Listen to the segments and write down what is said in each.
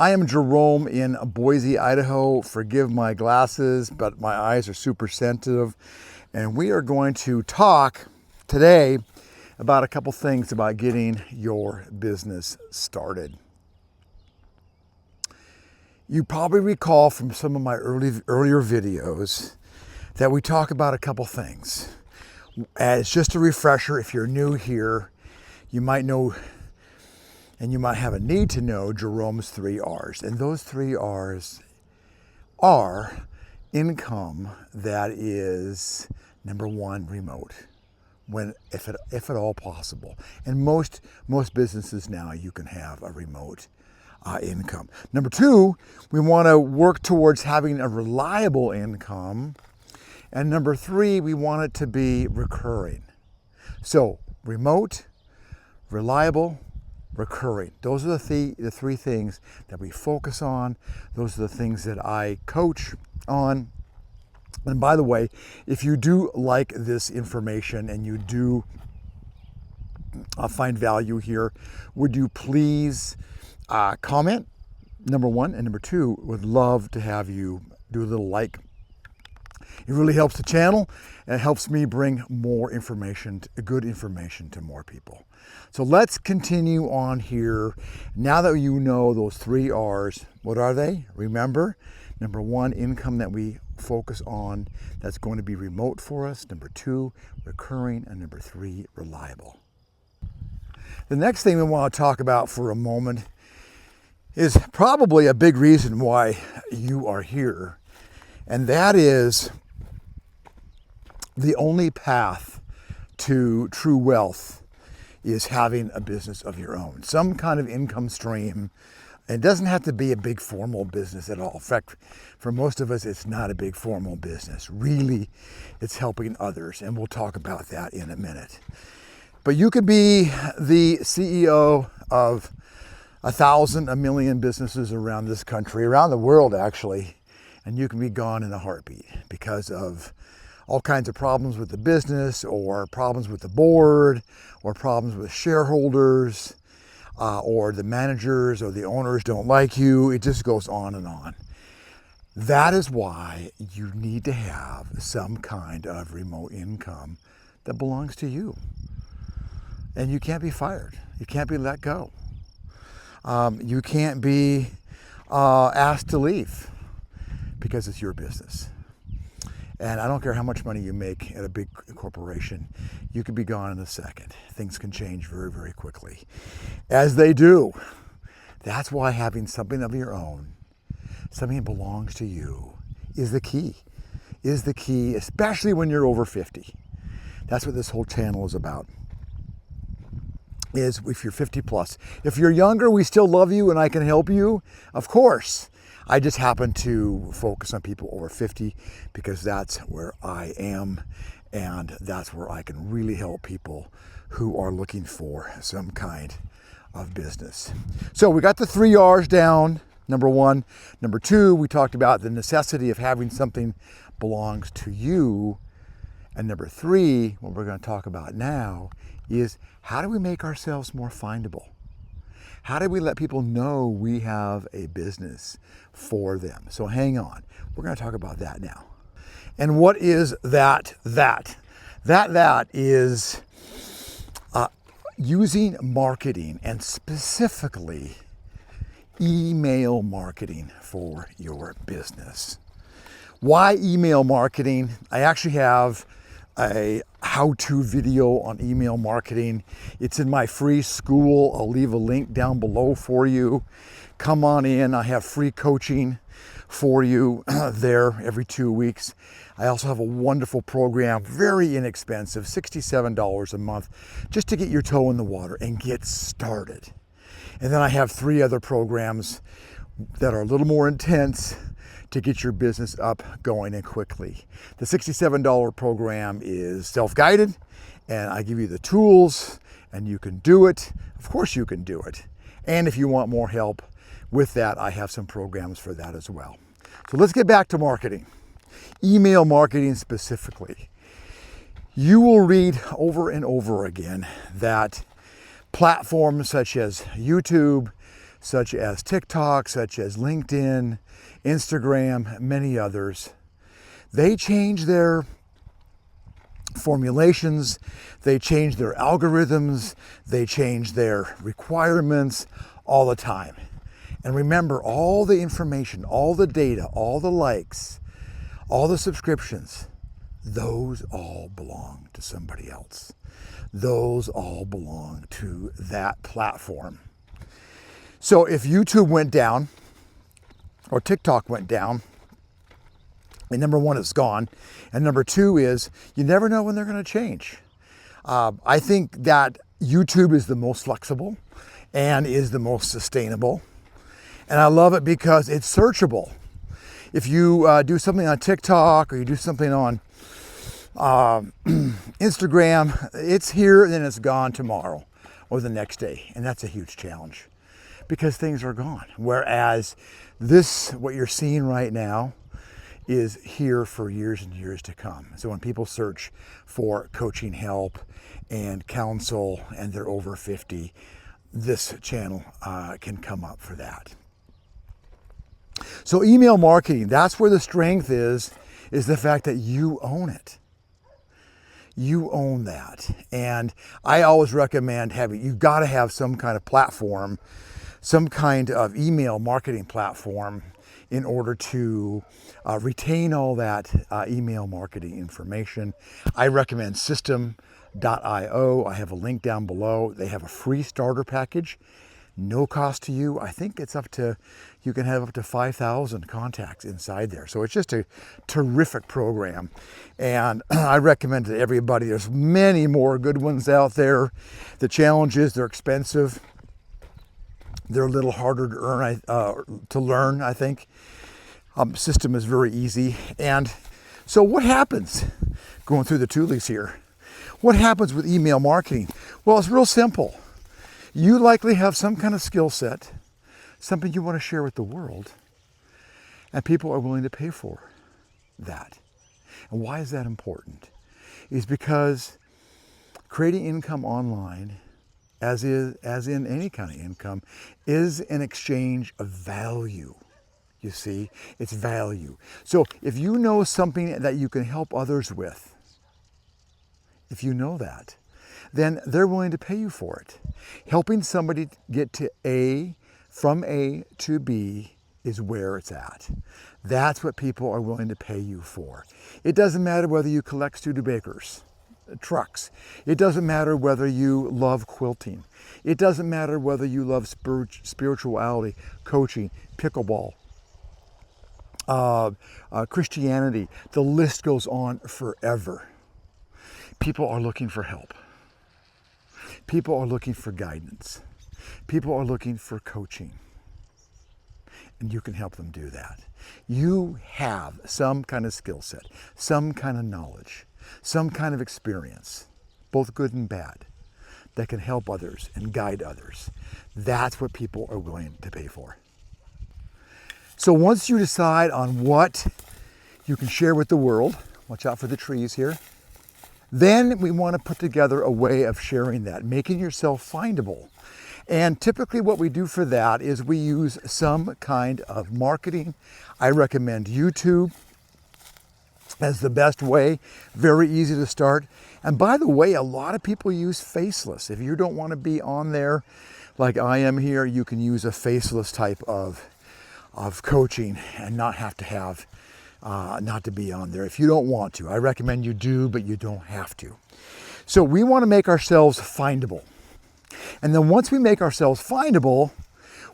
I am Jerome in Boise, Idaho. Forgive my glasses, but my eyes are super sensitive. And we are going to talk today about a couple things about getting your business started. You probably recall from some of my earlier videos that we talk about a couple things. As just a refresher, if you're new here, you might know and you might have a need to know Jerome's 3 R's. And those 3 R's are income that is, number one, remote, if at all possible. And most businesses now, you can have a remote income. Number 2, we want to work towards having a reliable income. And number 3, we want it to be recurring. So remote, reliable, recurring. Those are the 3 things that we focus on. Those are the things that I coach on. And by the way, if you do like this information and you do find value here, would you please comment, number 1, and number 2, would love to have you do a little like. It really helps the channel and it helps me bring more information, good information to more people. So let's continue on here. Now that you know those 3 R's, what are they? Remember, number 1, income that we focus on that's going to be remote for us. Number 2, recurring. And number 3, reliable. The next thing we want to talk about for a moment is probably a big reason why you are here. And that is the only path to true wealth is having a business of your own, some kind of income stream. It doesn't have to be a big formal business at all. In fact, for most of us, it's not a big formal business. Really, it's helping others, and we'll talk about that in a minute. But you could be the CEO of 1,000, 1,000,000 businesses around this country, around the world actually, and you can be gone in a heartbeat because of all kinds of problems with the business, or problems with the board, or problems with shareholders, or the managers or the owners don't like you. It just goes on and on. That is why you need to have some kind of remote income that belongs to you. And you can't be fired. You can't be let go. You can't be asked to leave because it's your business. And I don't care how much money you make at a big corporation, you could be gone in a second. Things can change very, very quickly, as they do. That's why having something of your own, something that belongs to you, is the key, especially when you're over 50. That's what this whole channel is about, is if you're 50 plus. If you're younger, we still love you and I can help you, of course. I just happen to focus on people over 50 because that's where I am, and that's where I can really help people who are looking for some kind of business. So we got the 3 R's down, number 1. Number 2, we talked about the necessity of having something belongs to you. And number 3, what we're going to talk about now, is how do we make ourselves more findable? How do we let people know we have a business for them? So hang on. We're going to talk about that now. And what is that? That is using marketing, and specifically email marketing for your business. Why email marketing? I actually have a how-to video on email marketing. It's in my free school. I'll leave a link down below for you. Come on in. I have free coaching for you there every 2 weeks. I also have a wonderful program, very inexpensive, $67 a month, just to get your toe in the water and get started. And then I have 3 other programs that are a little more intense to get your business up, going, and quickly. The $67 program is self-guided, and I give you the tools, and you can do it. Of course you can do it. And if you want more help with that, I have some programs for that as well. So let's get back to marketing. Email marketing specifically. You will read over and over again that platforms such as YouTube, such as TikTok, such as LinkedIn, Instagram, many others. They change their formulations, they change their algorithms, they change their requirements all the time. And remember, all the information, all the data, all the likes, all the subscriptions, those all belong to somebody else. Those all belong to that platform. So if YouTube went down or TikTok went down, and number one, it's gone. And number two is you never know when they're going to change. I think that YouTube is the most flexible and is the most sustainable. And I love it because it's searchable. If you do something on TikTok or you do something on Instagram, it's here and then it's gone tomorrow or the next day. And that's a huge challenge because things are gone. Whereas this, what you're seeing right now, is here for years and years to come. So when people search for coaching help and counsel and they're over 50, this channel can come up for that. So email marketing, that's where the strength is the fact that you own it. You own that. And I always recommend you've got to have some kind of platform, some kind of email marketing platform in order to retain all that email marketing information. I recommend System.io. I have a link down below. They have a free starter package, no cost to you. I think it's you can have up to 5,000 contacts inside there. So it's just a terrific program. And I recommend it to everybody. There's many more good ones out there. The challenge is they're expensive. They're a little harder to learn, I think. System is very easy. And so what happens, going through the toolies here, what happens with email marketing? Well, it's real simple. You likely have some kind of skill set, something you want to share with the world, and people are willing to pay for that. And why is that important? Is because creating income online, as in any kind of income, is an exchange of value. You see, it's value. So if you know something that you can help others with, if you know that, then they're willing to pay you for it. Helping somebody get from A to B is where it's at. That's what people are willing to pay you for. It doesn't matter whether you collect Studebakers, trucks. It doesn't matter whether you love quilting. It doesn't matter whether you love spirituality, coaching, pickleball, Christianity. The list goes on forever. People are looking for help. People are looking for guidance. People are looking for coaching. And you can help them do that. You have some kind of skill set, some kind of knowledge, some kind of experience, both good and bad, that can help others and guide others. That's what people are willing to pay for. So once you decide on what you can share with the world, watch out for the trees here, then we want to put together a way of sharing that, making yourself findable. And typically what we do for that is we use some kind of marketing. I recommend YouTube as the best way, very easy to start. And by the way, a lot of people use faceless. If you don't want to be on there like I am here, you can use a faceless type of coaching and not have to have, not to be on there if you don't want to. I recommend you do, but you don't have to. So we want to make ourselves findable. And then once we make ourselves findable,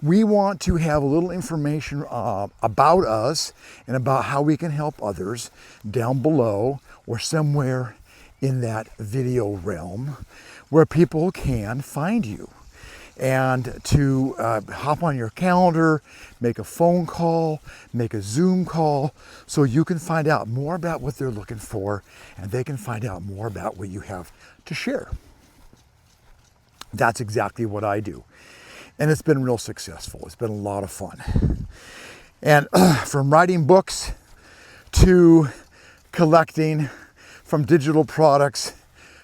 we want to have a little information about us and about how we can help others down below or somewhere in that video realm where people can find you. And to hop on your calendar, make a phone call, make a Zoom call, so you can find out more about what they're looking for and they can find out more about what you have to share. That's exactly what I do. And it's been real successful. It's been a lot of fun. And from writing books to collecting, from digital products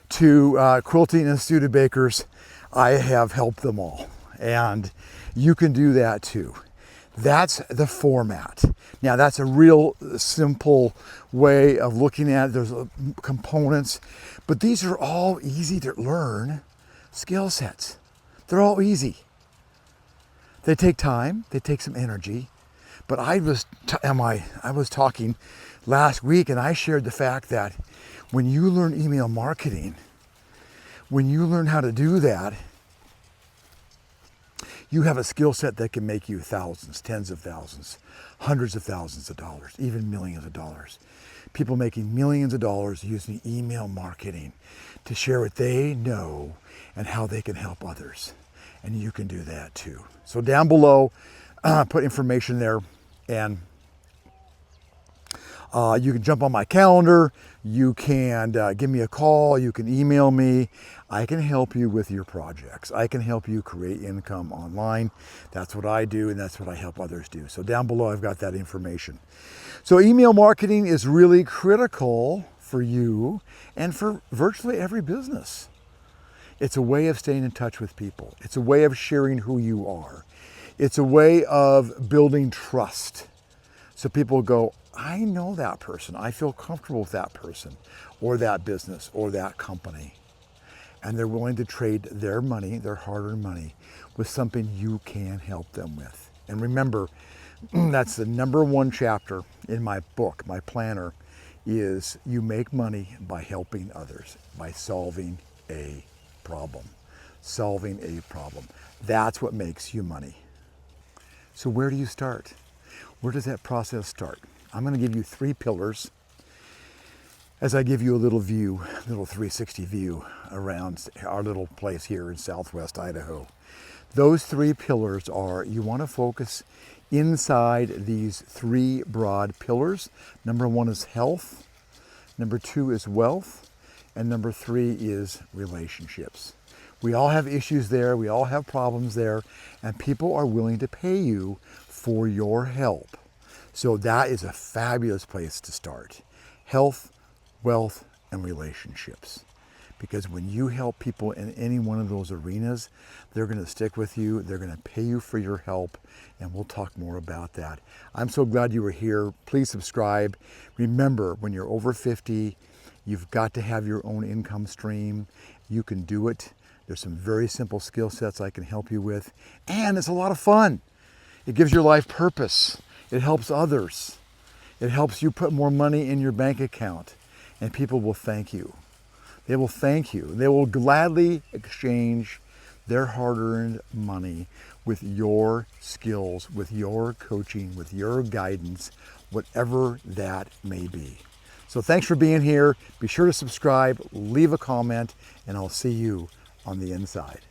to quilting and Studebakers, I have helped them all. And you can do that too. That's the format. Now that's a real simple way of looking at it. There's components, but these are all easy to learn skill sets. They're all easy. They take time, they take some energy, but I was talking last week and I shared the fact that when you learn email marketing, when you learn how to do that, you have a skill set that can make you thousands, tens of thousands, hundreds of thousands of dollars, even millions of dollars. People making millions of dollars using email marketing to share what they know and how they can help others. And you can do that too. So down below, put information there, and you can jump on my calendar, you can give me a call, you can email me. I can help you with your projects. I can help you create income online. That's what I do, and that's what I help others do. So down below, I've got that information. So email marketing is really critical for you and for virtually every business. It's a way of staying in touch with people. It's a way of sharing who you are. It's a way of building trust. So people go, I know that person. I feel comfortable with that person or that business or that company. And they're willing to trade their money, their hard-earned money, with something you can help them with. And remember, that's the #1 chapter in my book, my planner, is you make money by helping others, by solving a problem. Solving a problem. That's what makes you money. So where do you start? Where does that process start? I'm going to give you 3 pillars as I give you a little view, a little 360 view around our little place here in Southwest Idaho. Those 3 pillars are, you want to focus inside these 3 broad pillars. #1 is health, #2 is wealth, and #3 is relationships. We all have issues there, we all have problems there, and people are willing to pay you for your help. So that is a fabulous place to start. Health, wealth, and relationships. Because when you help people in any one of those arenas, they're going to stick with you, they're going to pay you for your help, and we'll talk more about that. I'm so glad you were here. Please subscribe. Remember, when you're over 50, you've got to have your own income stream. You can do it. There's some very simple skill sets I can help you with, and it's a lot of fun. It gives your life purpose. It helps others. It helps you put more money in your bank account, and people will thank you. They will thank you. They will gladly exchange their hard-earned money with your skills, with your coaching, with your guidance, whatever that may be. So thanks for being here. Be sure to subscribe, leave a comment, and I'll see you on the inside.